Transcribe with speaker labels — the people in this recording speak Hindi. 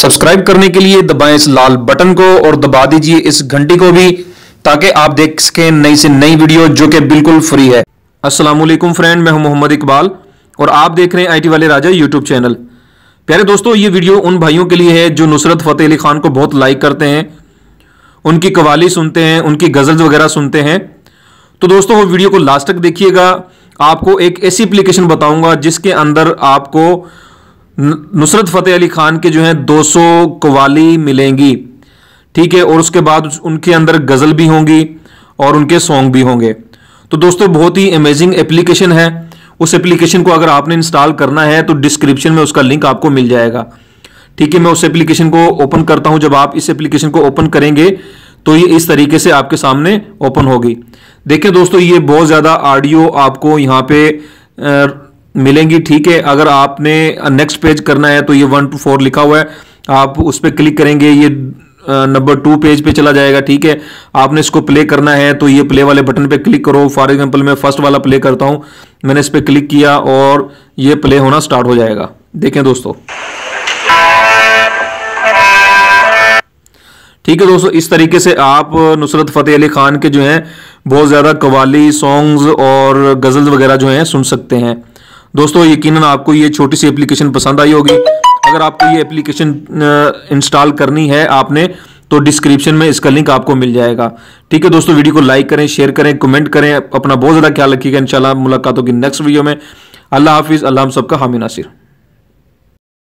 Speaker 1: सब्सक्राइब करने के लिए दबाएं इस लाल बटन को और दबा दीजिए इस घंटी को भी, ताकि आप देख सकें नई से नई वीडियो जो कि बिल्कुल फ्री है। अस्सलाम वालेकुम फ्रेंड, मैं हूं मोहम्मद इकबाल और आप देख रहे हैं आईटी वाले राजा यूट्यूब चैनल। प्यारे दोस्तों, ये वीडियो उन भाइयों के लिए है जो नुसरत फतेह अली खान को बहुत लाइक करते हैं, उनकी कवाली सुनते हैं, उनकी गजल्स वगैरह सुनते हैं। तो दोस्तों वो वीडियो को लास्ट तक देखिएगा। आपको एक ऐसी एप्लीकेशन बताऊंगा जिसके अंदर आपको नुसरत फतेह अली खान के जो है 200 कवाली मिलेंगी, ठीक है, और उसके बाद उनके अंदर गजल भी होंगी और उनके सॉन्ग भी होंगे। तो दोस्तों बहुत ही अमेजिंग एप्लीकेशन है। उस एप्लीकेशन को अगर आपने इंस्टॉल करना है तो डिस्क्रिप्शन में उसका लिंक आपको मिल जाएगा, ठीक है। मैं उस एप्लीकेशन को ओपन करता हूं। जब आप इस एप्लीकेशन को ओपन करेंगे तो ये इस तरीके से आपके सामने ओपन होगी। देखिए दोस्तों, ये बहुत ज्यादा ऑडियो आपको यहाँ पे मिलेंगी, ठीक है। अगर आपने नेक्स्ट पेज करना है तो ये 1 to 4 लिखा हुआ है, आप उस पर क्लिक करेंगे, ये नंबर 2 पेज पे चला जाएगा, ठीक है। आपने इसको प्ले करना है तो ये प्ले वाले बटन पे क्लिक करो। फॉर एग्जांपल मैं फर्स्ट वाला प्ले करता हूं, मैंने इस पर क्लिक किया और ये प्ले होना स्टार्ट हो जाएगा। देखें दोस्तों, ठीक है दोस्तों, इस तरीके से आप नुसरत फतेह अली खान के जो हैं बहुत ज़्यादा कवाली, सॉन्ग्स और गज़ल्स वगैरह जो हैं सुन सकते हैं। दोस्तों यकीनन आपको ये छोटी सी एप्लीकेशन पसंद आई होगी। अगर आपको ये एप्लीकेशन इंस्टॉल करनी है आपने तो डिस्क्रिप्शन में इसका लिंक आपको मिल जाएगा, ठीक है। दोस्तों वीडियो को लाइक करें, शेयर करें, कमेंट करें, अपना बहुत ज़्यादा ख्याल रखिएगा। इंशाल्लाह मुलाकात होगी नेक्स्ट वीडियो में। अल्लाह हाफिज़। अल्लाह हम सबका हामी नासिर।